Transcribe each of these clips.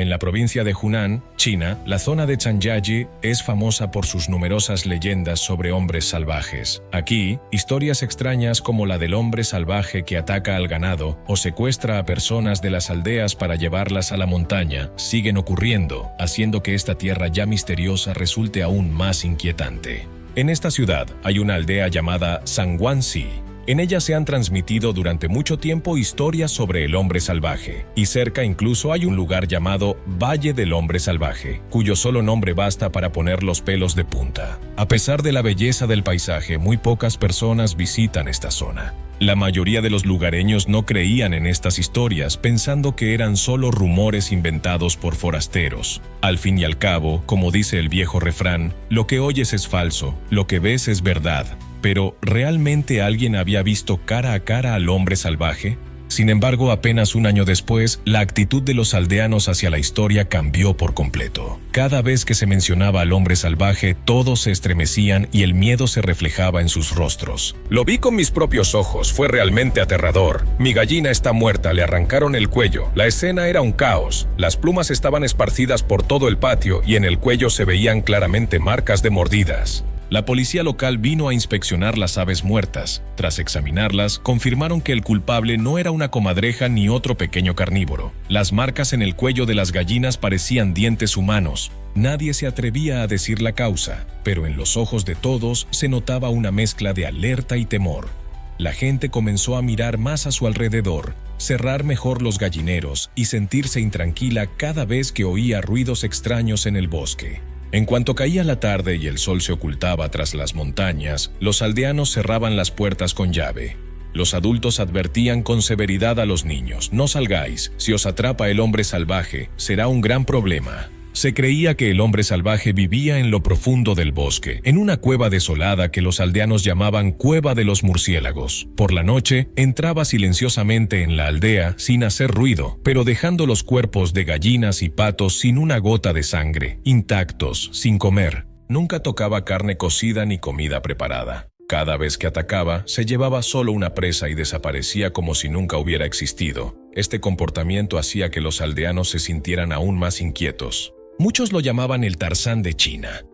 En la provincia de Hunan, China, la zona de Zhangjiajie es famosa por sus numerosas leyendas sobre hombres salvajes. Aquí, historias extrañas como la del hombre salvaje que ataca al ganado o secuestra a personas de las aldeas para llevarlas a la montaña siguen ocurriendo, haciendo que esta tierra ya misteriosa resulte aún más inquietante. En esta ciudad hay una aldea llamada Sangguanxi. En ella se han transmitido durante mucho tiempo historias sobre el hombre salvaje, y cerca incluso hay un lugar llamado Valle del Hombre Salvaje, cuyo solo nombre basta para poner los pelos de punta. A pesar de la belleza del paisaje, muy pocas personas visitan esta zona. La mayoría de los lugareños no creían en estas historias, pensando que eran solo rumores inventados por forasteros. Al fin y al cabo, como dice el viejo refrán, lo que oyes es falso, lo que ves es verdad. Pero, ¿realmente alguien había visto cara a cara al hombre salvaje? Sin embargo, apenas un año después, la actitud de los aldeanos hacia la historia cambió por completo. Cada vez que se mencionaba al hombre salvaje, todos se estremecían y el miedo se reflejaba en sus rostros. Lo vi con mis propios ojos, fue realmente aterrador. Mi gallina está muerta, le arrancaron el cuello. La escena era un caos. Las plumas estaban esparcidas por todo el patio y en el cuello se veían claramente marcas de mordidas. La policía local vino a inspeccionar las aves muertas. Tras examinarlas, confirmaron que el culpable no era una comadreja ni otro pequeño carnívoro. Las marcas en el cuello de las gallinas parecían dientes humanos. Nadie se atrevía a decir la causa, pero en los ojos de todos se notaba una mezcla de alerta y temor. La gente comenzó a mirar más a su alrededor, cerrar mejor los gallineros y sentirse intranquila cada vez que oía ruidos extraños en el bosque. En cuanto caía la tarde y el sol se ocultaba tras las montañas, los aldeanos cerraban las puertas con llave. Los adultos advertían con severidad a los niños: no salgáis, si os atrapa el hombre salvaje, será un gran problema. Se creía que el hombre salvaje vivía en lo profundo del bosque, en una cueva desolada que los aldeanos llamaban Cueva de los Murciélagos. Por la noche, entraba silenciosamente en la aldea sin hacer ruido, pero dejando los cuerpos de gallinas y patos sin una gota de sangre, intactos, sin comer. Nunca tocaba carne cocida ni comida preparada. Cada vez que atacaba, se llevaba solo una presa y desaparecía como si nunca hubiera existido. Este comportamiento hacía que los aldeanos se sintieran aún más inquietos. Muchos lo llamaban el Tarzán de China.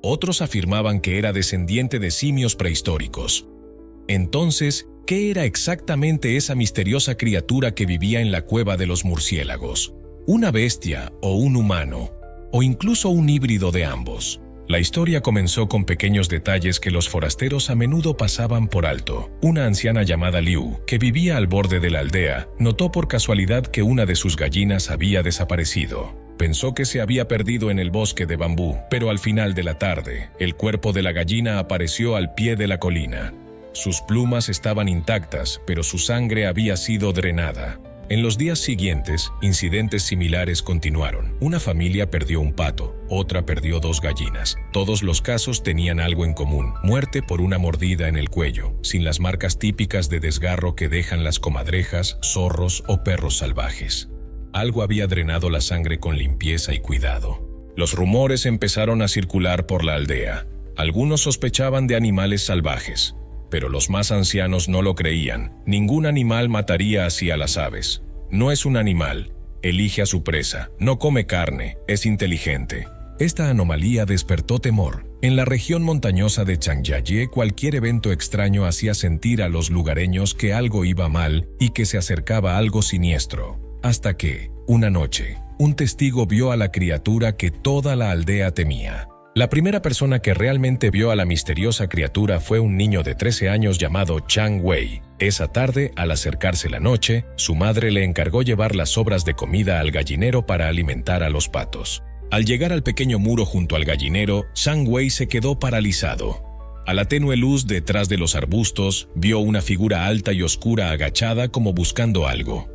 Otros afirmaban que era descendiente de simios prehistóricos. Entonces, ¿qué era exactamente esa misteriosa criatura que vivía en la cueva de los murciélagos? ¿Una bestia o un humano? ¿O incluso un híbrido de ambos? La historia comenzó con pequeños detalles que los forasteros a menudo pasaban por alto. Una anciana llamada Liu, que vivía al borde de la aldea, notó por casualidad que una de sus gallinas había desaparecido. Pensó que se había perdido en el bosque de bambú, pero al final de la tarde, el cuerpo de la gallina apareció al pie de la colina. Sus plumas estaban intactas, pero su sangre había sido drenada. En los días siguientes, incidentes similares continuaron. Una familia perdió un pato, otra perdió 2 gallinas. Todos los casos tenían algo en común: muerte por una mordida en el cuello, sin las marcas típicas de desgarro que dejan las comadrejas, zorros o perros salvajes. Algo había drenado la sangre con limpieza y cuidado. Los rumores empezaron a circular por la aldea. Algunos sospechaban de animales salvajes, pero los más ancianos no lo creían. Ningún animal mataría así a las aves. No es un animal, elige a su presa, no come carne, es inteligente. Esta anomalía despertó temor. En la región montañosa de Zhangjiajie, cualquier evento extraño hacía sentir a los lugareños que algo iba mal y que se acercaba algo siniestro. Hasta que, una noche, un testigo vio a la criatura que toda la aldea temía. La primera persona que realmente vio a la misteriosa criatura fue un niño de 13 años llamado Chang Wei. Esa tarde, al acercarse la noche, su madre le encargó llevar las sobras de comida al gallinero para alimentar a los patos. Al llegar al pequeño muro junto al gallinero, Chang Wei se quedó paralizado. A la tenue luz detrás de los arbustos, vio una figura alta y oscura agachada como buscando algo.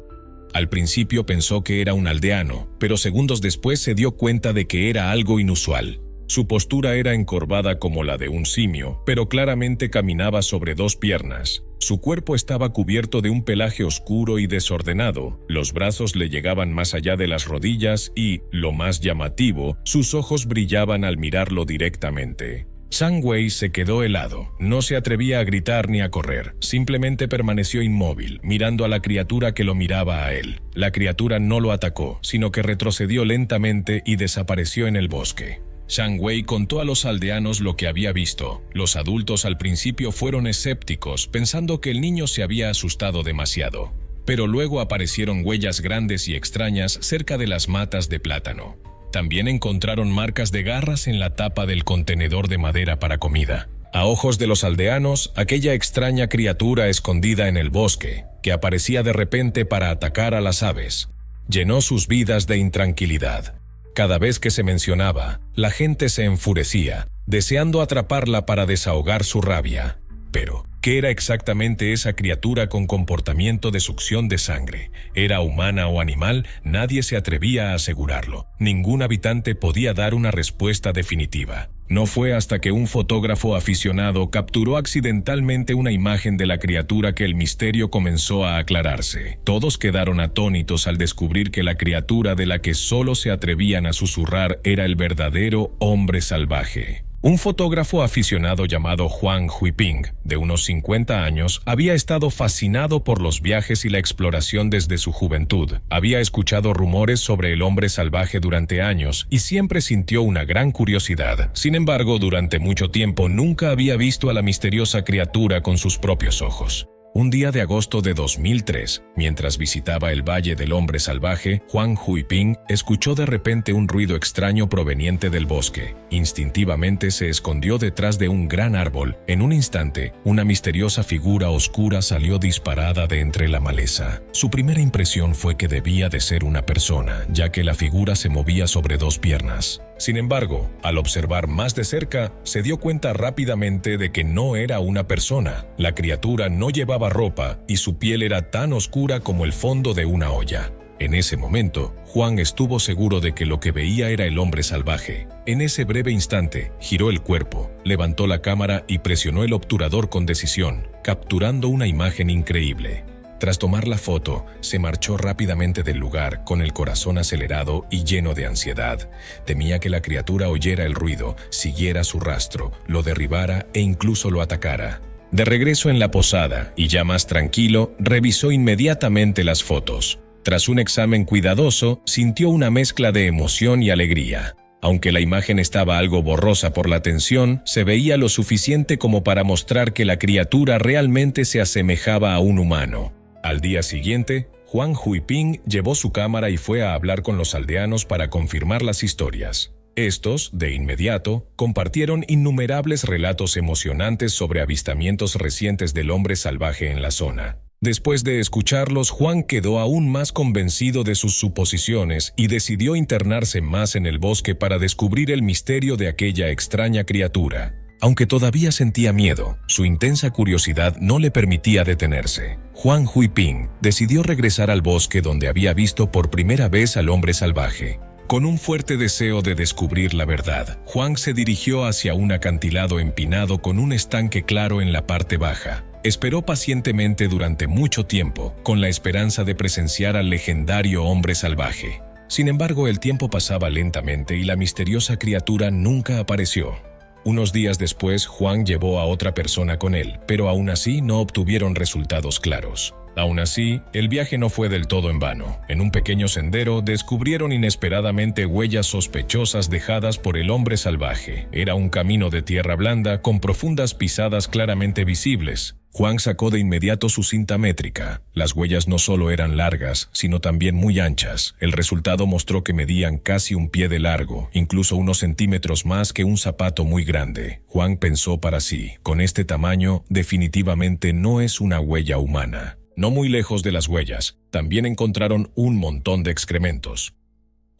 Al principio pensó que era un aldeano, pero segundos después se dio cuenta de que era algo inusual. Su postura era encorvada como la de un simio, pero claramente caminaba sobre 2 piernas. Su cuerpo estaba cubierto de un pelaje oscuro y desordenado, los brazos le llegaban más allá de las rodillas y, lo más llamativo, sus ojos brillaban al mirarlo directamente. Zhang Wei se quedó helado. No se atrevía a gritar ni a correr. Simplemente permaneció inmóvil, mirando a la criatura que lo miraba a él. La criatura no lo atacó, sino que retrocedió lentamente y desapareció en el bosque. Zhang Wei contó a los aldeanos lo que había visto. Los adultos al principio fueron escépticos, pensando que el niño se había asustado demasiado. Pero luego aparecieron huellas grandes y extrañas cerca de las matas de plátano. También encontraron marcas de garras en la tapa del contenedor de madera para comida. A ojos de los aldeanos, aquella extraña criatura escondida en el bosque, que aparecía de repente para atacar a las aves, llenó sus vidas de intranquilidad. Cada vez que se mencionaba, la gente se enfurecía, deseando atraparla para desahogar su rabia. Pero, ¿qué era exactamente esa criatura con comportamiento de succión de sangre? ¿Era humana o animal? Nadie se atrevía a asegurarlo. Ningún habitante podía dar una respuesta definitiva. No fue hasta que un fotógrafo aficionado capturó accidentalmente una imagen de la criatura que el misterio comenzó a aclararse. Todos quedaron atónitos al descubrir que la criatura de la que solo se atrevían a susurrar era el verdadero hombre salvaje. Un fotógrafo aficionado llamado Huang Huiping, de unos 50 años, había estado fascinado por los viajes y la exploración desde su juventud. Había escuchado rumores sobre el hombre salvaje durante años y siempre sintió una gran curiosidad. Sin embargo, durante mucho tiempo nunca había visto a la misteriosa criatura con sus propios ojos. Un día de agosto de 2003, mientras visitaba el Valle del Hombre Salvaje, Huang Huiping escuchó de repente un ruido extraño proveniente del bosque. Instintivamente se escondió detrás de un gran árbol. En un instante, una misteriosa figura oscura salió disparada de entre la maleza. Su primera impresión fue que debía de ser una persona, ya que la figura se movía sobre dos piernas. Sin embargo, al observar más de cerca, se dio cuenta rápidamente de que no era una persona. La criatura no llevaba ropa y su piel era tan oscura como el fondo de una olla. En ese momento, Juan estuvo seguro de que lo que veía era el hombre salvaje. En ese breve instante, giró el cuerpo, levantó la cámara y presionó el obturador con decisión, capturando una imagen increíble. Tras tomar la foto, se marchó rápidamente del lugar, con el corazón acelerado y lleno de ansiedad. Temía que la criatura oyera el ruido, siguiera su rastro, lo derribara e incluso lo atacara. De regreso en la posada, y ya más tranquilo, revisó inmediatamente las fotos. Tras un examen cuidadoso, sintió una mezcla de emoción y alegría. Aunque la imagen estaba algo borrosa por la tensión, se veía lo suficiente como para mostrar que la criatura realmente se asemejaba a un humano. Al día siguiente, Huang Huiping llevó su cámara y fue a hablar con los aldeanos para confirmar las historias. Estos, de inmediato, compartieron innumerables relatos emocionantes sobre avistamientos recientes del hombre salvaje en la zona. Después de escucharlos, Juan quedó aún más convencido de sus suposiciones y decidió internarse más en el bosque para descubrir el misterio de aquella extraña criatura. Aunque todavía sentía miedo, su intensa curiosidad no le permitía detenerse. Huang Huiping decidió regresar al bosque donde había visto por primera vez al hombre salvaje. Con un fuerte deseo de descubrir la verdad, Huang se dirigió hacia un acantilado empinado con un estanque claro en la parte baja. Esperó pacientemente durante mucho tiempo, con la esperanza de presenciar al legendario hombre salvaje. Sin embargo, el tiempo pasaba lentamente y la misteriosa criatura nunca apareció. Unos días después, Juan llevó a otra persona con él, pero aún así no obtuvieron resultados claros. Aún así, el viaje no fue del todo en vano. En un pequeño sendero, descubrieron inesperadamente huellas sospechosas dejadas por el hombre salvaje. Era un camino de tierra blanda con profundas pisadas claramente visibles. Juan sacó de inmediato su cinta métrica. Las huellas no solo eran largas, sino también muy anchas. El resultado mostró que medían casi un pie de largo, incluso unos centímetros más que un zapato muy grande. Juan pensó para sí, con este tamaño, definitivamente no es una huella humana. No muy lejos de las huellas, también encontraron un montón de excrementos.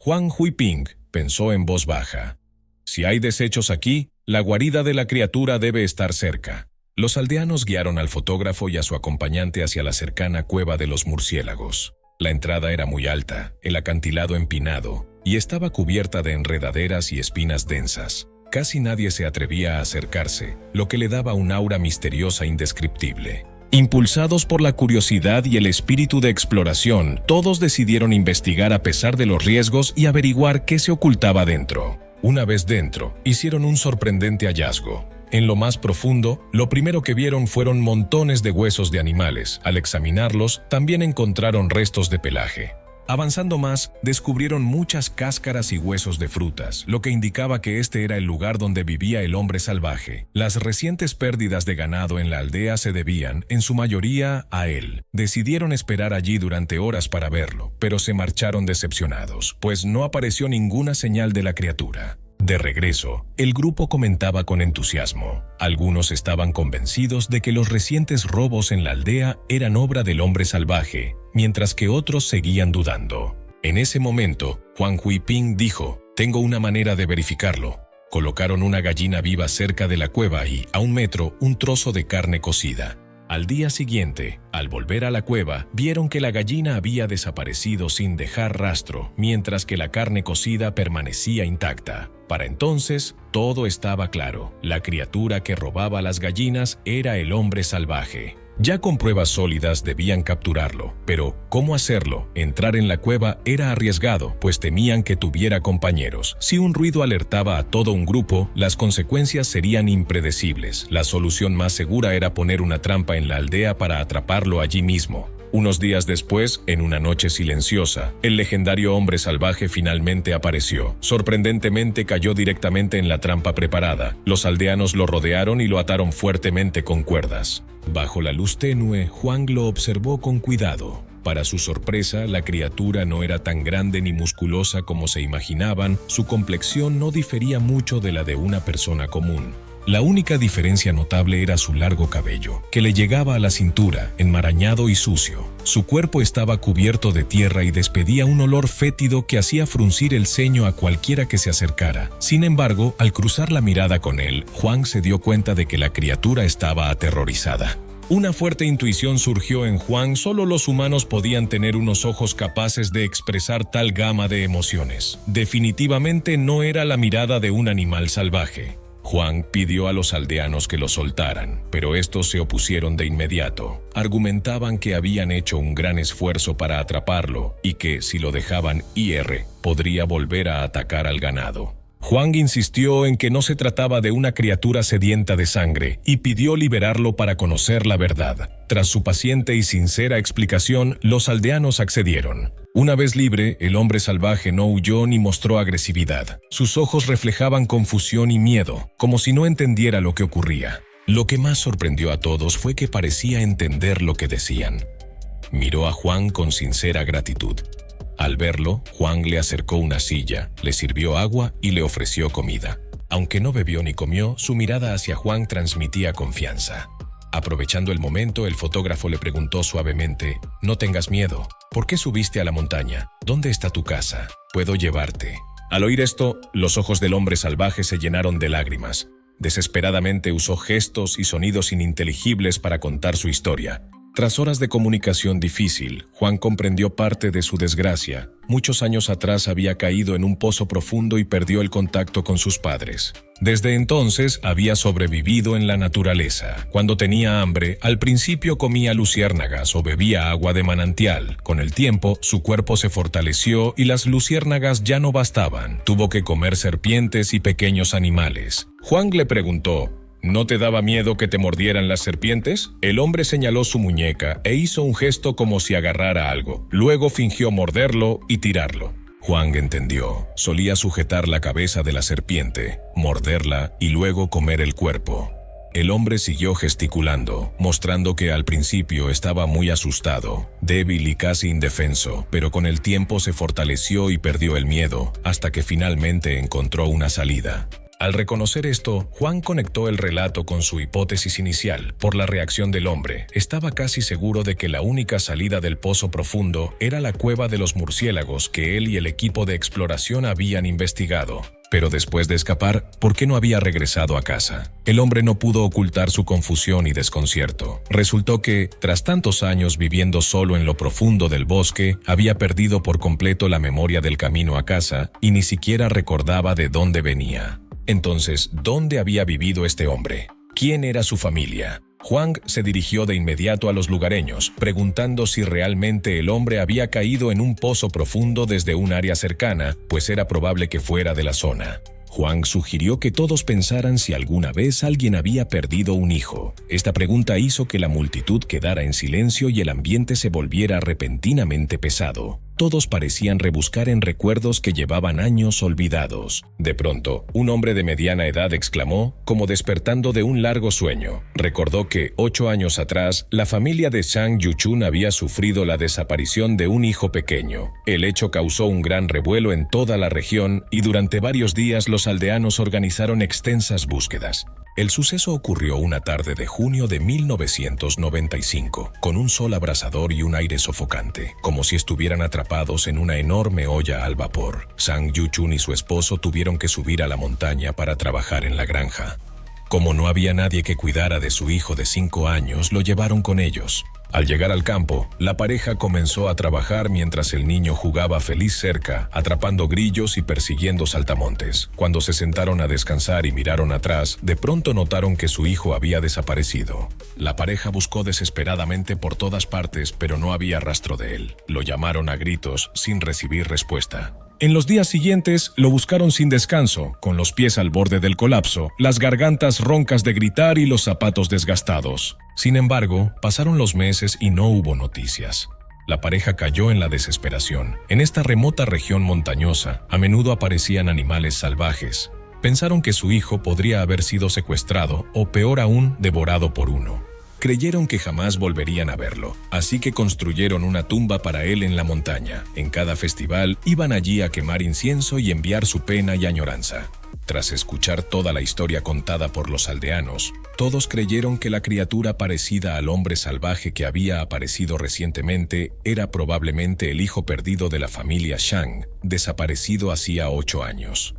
Huang Huiping pensó en voz baja. Si hay desechos aquí, la guarida de la criatura debe estar cerca. Los aldeanos guiaron al fotógrafo y a su acompañante hacia la cercana cueva de los murciélagos. La entrada era muy alta, el acantilado empinado, y estaba cubierta de enredaderas y espinas densas. Casi nadie se atrevía a acercarse, lo que le daba un aura misteriosa indescriptible. Impulsados por la curiosidad y el espíritu de exploración, todos decidieron investigar a pesar de los riesgos y averiguar qué se ocultaba dentro. Una vez dentro, hicieron un sorprendente hallazgo. En lo más profundo, lo primero que vieron fueron montones de huesos de animales. Al examinarlos, también encontraron restos de pelaje. Avanzando más, descubrieron muchas cáscaras y huesos de frutas, lo que indicaba que este era el lugar donde vivía el hombre salvaje. Las recientes pérdidas de ganado en la aldea se debían, en su mayoría, a él. Decidieron esperar allí durante horas para verlo, pero se marcharon decepcionados, pues no apareció ninguna señal de la criatura. De regreso, el grupo comentaba con entusiasmo. Algunos estaban convencidos de que los recientes robos en la aldea eran obra del hombre salvaje, mientras que otros seguían dudando. En ese momento, Huang Huiping dijo: «Tengo una manera de verificarlo». Colocaron una gallina viva cerca de la cueva y, a 1 metro, un trozo de carne cocida. Al día siguiente, al volver a la cueva, vieron que la gallina había desaparecido sin dejar rastro, mientras que la carne cocida permanecía intacta. Para entonces, todo estaba claro. La criatura que robaba las gallinas era el hombre salvaje. Ya con pruebas sólidas debían capturarlo, pero ¿cómo hacerlo? Entrar en la cueva era arriesgado, pues temían que tuviera compañeros. Si un ruido alertaba a todo un grupo, las consecuencias serían impredecibles. La solución más segura era poner una trampa en la aldea para atraparlo allí mismo. Unos días después, en una noche silenciosa, el legendario hombre salvaje finalmente apareció. Sorprendentemente cayó directamente en la trampa preparada. Los aldeanos lo rodearon y lo ataron fuertemente con cuerdas. Bajo la luz tenue, Huang lo observó con cuidado. Para su sorpresa, la criatura no era tan grande ni musculosa como se imaginaban. Su complexión no difería mucho de la de una persona común. La única diferencia notable era su largo cabello, que le llegaba a la cintura, enmarañado y sucio. Su cuerpo estaba cubierto de tierra y despedía un olor fétido que hacía fruncir el ceño a cualquiera que se acercara. Sin embargo, al cruzar la mirada con él, Huang se dio cuenta de que la criatura estaba aterrorizada. Una fuerte intuición surgió en Huang: solo los humanos podían tener unos ojos capaces de expresar tal gama de emociones. Definitivamente no era la mirada de un animal salvaje. Huang pidió a los aldeanos que lo soltaran, pero estos se opusieron de inmediato. Argumentaban que habían hecho un gran esfuerzo para atraparlo y que, si lo dejaban ir, podría volver a atacar al ganado. Huang insistió en que no se trataba de una criatura sedienta de sangre y pidió liberarlo para conocer la verdad. Tras su paciente y sincera explicación, los aldeanos accedieron. Una vez libre, el hombre salvaje no huyó ni mostró agresividad. Sus ojos reflejaban confusión y miedo, como si no entendiera lo que ocurría. Lo que más sorprendió a todos fue que parecía entender lo que decían. Miró a Huang con sincera gratitud. Al verlo, Huang le acercó una silla, le sirvió agua y le ofreció comida. Aunque no bebió ni comió, su mirada hacia Huang transmitía confianza. Aprovechando el momento, el fotógrafo le preguntó suavemente: «No tengas miedo. ¿Por qué subiste a la montaña? ¿Dónde está tu casa? Puedo llevarte». Al oír esto, los ojos del hombre salvaje se llenaron de lágrimas. Desesperadamente usó gestos y sonidos ininteligibles para contar su historia. Tras horas de comunicación difícil, Huang comprendió parte de su desgracia. Muchos años atrás había caído en un pozo profundo y perdió el contacto con sus padres. Desde entonces había sobrevivido en la naturaleza. Cuando tenía hambre, al principio comía luciérnagas o bebía agua de manantial. Con el tiempo, su cuerpo se fortaleció y las luciérnagas ya no bastaban. Tuvo que comer serpientes y pequeños animales. Huang le preguntó: ¿no te daba miedo que te mordieran las serpientes? El hombre señaló su muñeca e hizo un gesto como si agarrara algo. Luego fingió morderlo y tirarlo. Huang entendió. Solía sujetar la cabeza de la serpiente, morderla y luego comer el cuerpo. El hombre siguió gesticulando, mostrando que al principio estaba muy asustado, débil y casi indefenso, pero con el tiempo se fortaleció y perdió el miedo, hasta que finalmente encontró una salida. Al reconocer esto, Huang conectó el relato con su hipótesis inicial. Por la reacción del hombre, estaba casi seguro de que la única salida del pozo profundo era la cueva de los murciélagos que él y el equipo de exploración habían investigado. Pero después de escapar, ¿por qué no había regresado a casa? El hombre no pudo ocultar su confusión y desconcierto. Resultó que, tras tantos años viviendo solo en lo profundo del bosque, había perdido por completo la memoria del camino a casa y ni siquiera recordaba de dónde venía. Entonces, ¿dónde había vivido este hombre? ¿Quién era su familia? Huang se dirigió de inmediato a los lugareños, preguntando si realmente el hombre había caído en un pozo profundo desde un área cercana, pues era probable que fuera de la zona. Huang sugirió que todos pensaran si alguna vez alguien había perdido un hijo. Esta pregunta hizo que la multitud quedara en silencio y el ambiente se volviera repentinamente pesado. Todos parecían rebuscar en recuerdos que llevaban años olvidados. De pronto, un hombre de mediana edad exclamó, como despertando de un largo sueño. Recordó que, 8 años atrás, la familia de Zhang Yuchun había sufrido la desaparición de un hijo pequeño. El hecho causó un gran revuelo en toda la región y durante varios días los aldeanos organizaron extensas búsquedas. El suceso ocurrió una tarde de junio de 1995, con un sol abrasador y un aire sofocante, como si estuvieran atrapados en una enorme olla al vapor. Zhang Yuchun y su esposo tuvieron que subir a la montaña para trabajar en la granja. Como no había nadie que cuidara de su hijo de 5 años, lo llevaron con ellos. Al llegar al campo, la pareja comenzó a trabajar mientras el niño jugaba feliz cerca, atrapando grillos y persiguiendo saltamontes. Cuando se sentaron a descansar y miraron atrás, de pronto notaron que su hijo había desaparecido. La pareja buscó desesperadamente por todas partes, pero no había rastro de él. Lo llamaron a gritos, sin recibir respuesta. En los días siguientes, lo buscaron sin descanso, con los pies al borde del colapso, las gargantas roncas de gritar y los zapatos desgastados. Sin embargo, pasaron los meses y no hubo noticias. La pareja cayó en la desesperación. En esta remota región montañosa, a menudo aparecían animales salvajes. Pensaron que su hijo podría haber sido secuestrado o, peor aún, devorado por uno. Creyeron que jamás volverían a verlo, así que construyeron una tumba para él en la montaña. En cada festival, iban allí a quemar incienso y enviar su pena y añoranza. Tras escuchar toda la historia contada por los aldeanos, todos creyeron que la criatura parecida al hombre salvaje que había aparecido recientemente era probablemente el hijo perdido de la familia Zhang, desaparecido hacía 8 años.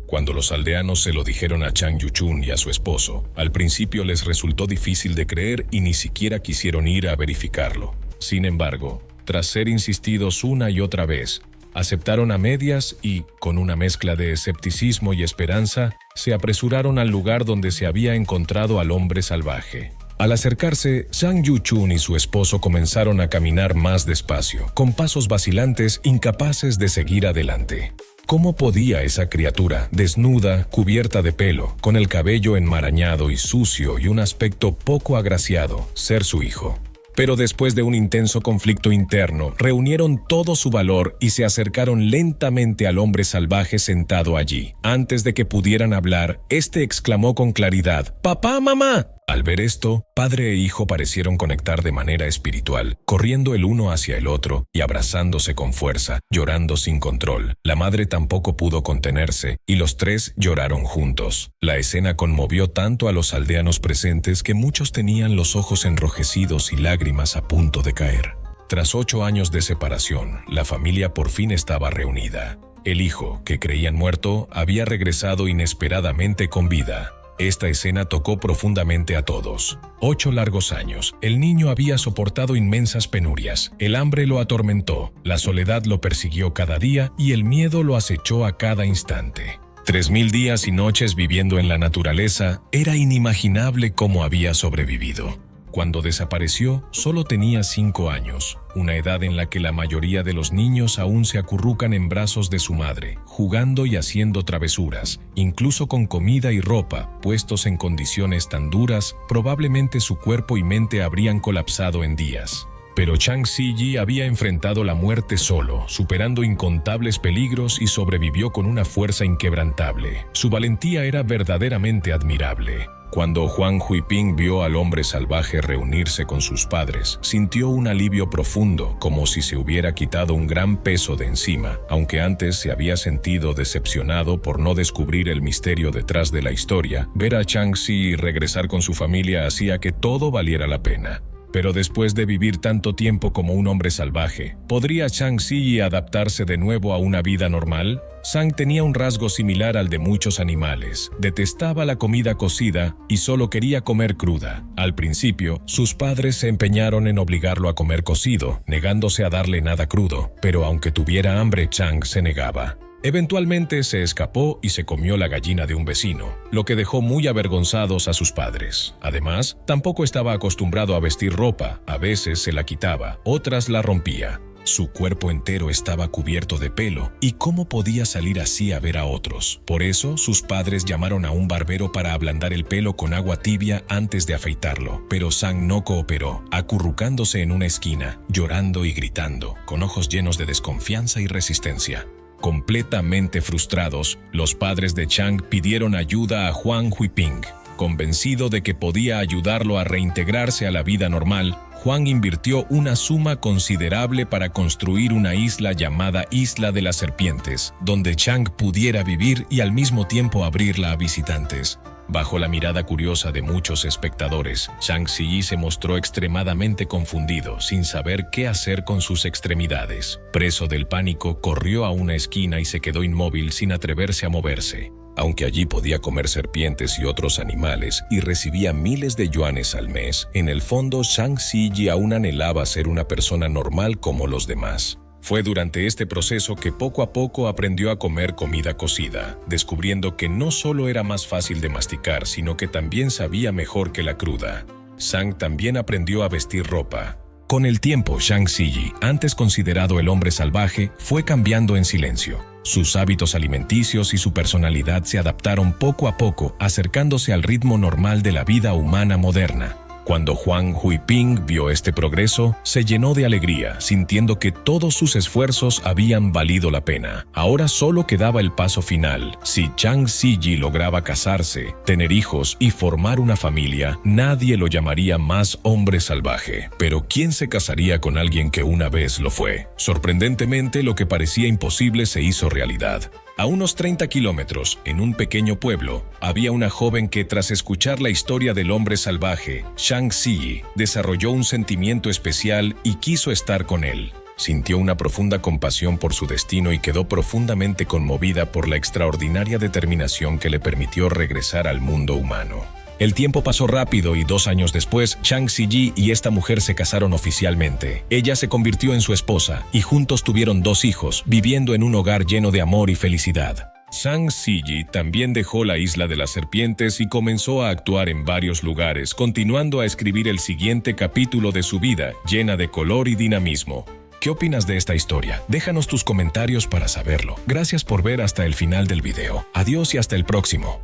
Cuando los aldeanos se lo dijeron a Zhang Yuchun y a su esposo, al principio les resultó difícil de creer y ni siquiera quisieron ir a verificarlo. Sin embargo, tras ser insistidos una y otra vez, aceptaron a medias y, con una mezcla de escepticismo y esperanza, se apresuraron al lugar donde se había encontrado al hombre salvaje. Al acercarse, Zhang Yuchun y su esposo comenzaron a caminar más despacio, con pasos vacilantes, incapaces de seguir adelante. ¿Cómo podía esa criatura, desnuda, cubierta de pelo, con el cabello enmarañado y sucio y un aspecto poco agraciado, ser su hijo? Pero después de un intenso conflicto interno, reunieron todo su valor y se acercaron lentamente al hombre salvaje sentado allí. Antes de que pudieran hablar, este exclamó con claridad: «¡Papá, mamá!». Al ver esto, padre e hijo parecieron conectar de manera espiritual, corriendo el uno hacia el otro y abrazándose con fuerza, llorando sin control. La madre tampoco pudo contenerse y los tres lloraron juntos. La escena conmovió tanto a los aldeanos presentes que muchos tenían los ojos enrojecidos y lágrimas a punto de caer. Tras 8 años de separación, la familia por fin estaba reunida. El hijo, que creían muerto, había regresado inesperadamente con vida. Esta escena tocó profundamente a todos. 8 largos años, el niño había soportado inmensas penurias, el hambre lo atormentó, la soledad lo persiguió cada día y el miedo lo acechó a cada instante. 3000 días y noches viviendo en la naturaleza, era inimaginable cómo había sobrevivido. Cuando desapareció, solo tenía 5 años, una edad en la que la mayoría de los niños aún se acurrucan en brazos de su madre, jugando y haciendo travesuras, incluso con comida y ropa, puestos en condiciones tan duras, probablemente su cuerpo y mente habrían colapsado en días. Pero Zhang Ziyi había enfrentado la muerte solo, superando incontables peligros y sobrevivió con una fuerza inquebrantable. Su valentía era verdaderamente admirable. Cuando Huang Huiping vio al hombre salvaje reunirse con sus padres, sintió un alivio profundo, como si se hubiera quitado un gran peso de encima, aunque antes se había sentido decepcionado por no descubrir el misterio detrás de la historia. Ver a Zhang Ziyi regresar con su familia hacía que todo valiera la pena. Pero después de vivir tanto tiempo como un hombre salvaje, ¿podría Zhang Ziyi adaptarse de nuevo a una vida normal? Zhang tenía un rasgo similar al de muchos animales. Detestaba la comida cocida y solo quería comer cruda. Al principio, sus padres se empeñaron en obligarlo a comer cocido, negándose a darle nada crudo, pero aunque tuviera hambre, Zhang se negaba. Eventualmente se escapó y se comió la gallina de un vecino, lo que dejó muy avergonzados a sus padres. Además, tampoco estaba acostumbrado a vestir ropa, a veces se la quitaba, otras la rompía. Su cuerpo entero estaba cubierto de pelo, y cómo podía salir así a ver a otros. Por eso, sus padres llamaron a un barbero para ablandar el pelo con agua tibia antes de afeitarlo. Pero Sang no cooperó, acurrucándose en una esquina, llorando y gritando, con ojos llenos de desconfianza y resistencia. Completamente frustrados, los padres de Chang pidieron ayuda a Huang Huiping. Convencido de que podía ayudarlo a reintegrarse a la vida normal, Huang invirtió una suma considerable para construir una isla llamada Isla de las Serpientes, donde Chang pudiera vivir y al mismo tiempo abrirla a visitantes. Bajo la mirada curiosa de muchos espectadores, Zhang Ziyi se mostró extremadamente confundido, sin saber qué hacer con sus extremidades. Preso del pánico, corrió a una esquina y se quedó inmóvil sin atreverse a moverse. Aunque allí podía comer serpientes y otros animales y recibía miles de yuanes al mes, en el fondo Zhang Ziyi aún anhelaba ser una persona normal como los demás. Fue durante este proceso que poco a poco aprendió a comer comida cocida, descubriendo que no solo era más fácil de masticar, sino que también sabía mejor que la cruda. Zhang también aprendió a vestir ropa. Con el tiempo, Zhang Ziyi, antes considerado el hombre salvaje, fue cambiando en silencio. Sus hábitos alimenticios y su personalidad se adaptaron poco a poco, acercándose al ritmo normal de la vida humana moderna. Cuando Huang Huiping vio este progreso, se llenó de alegría, sintiendo que todos sus esfuerzos habían valido la pena. Ahora solo quedaba el paso final. Si Zhang Ziyi lograba casarse, tener hijos y formar una familia, nadie lo llamaría más hombre salvaje. Pero ¿quién se casaría con alguien que una vez lo fue? Sorprendentemente, lo que parecía imposible se hizo realidad. A unos 30 kilómetros, en un pequeño pueblo, había una joven que, tras escuchar la historia del hombre salvaje, Zhang Ziyi, desarrolló un sentimiento especial y quiso estar con él. Sintió una profunda compasión por su destino y quedó profundamente conmovida por la extraordinaria determinación que le permitió regresar al mundo humano. El tiempo pasó rápido y 2 años después, Zhang Ziyi y esta mujer se casaron oficialmente. Ella se convirtió en su esposa y juntos tuvieron 2 hijos, viviendo en un hogar lleno de amor y felicidad. Zhang Ziyi también dejó la Isla de las Serpientes y comenzó a actuar en varios lugares, continuando a escribir el siguiente capítulo de su vida, llena de color y dinamismo. ¿Qué opinas de esta historia? Déjanos tus comentarios para saberlo. Gracias por ver hasta el final del video. Adiós y hasta el próximo.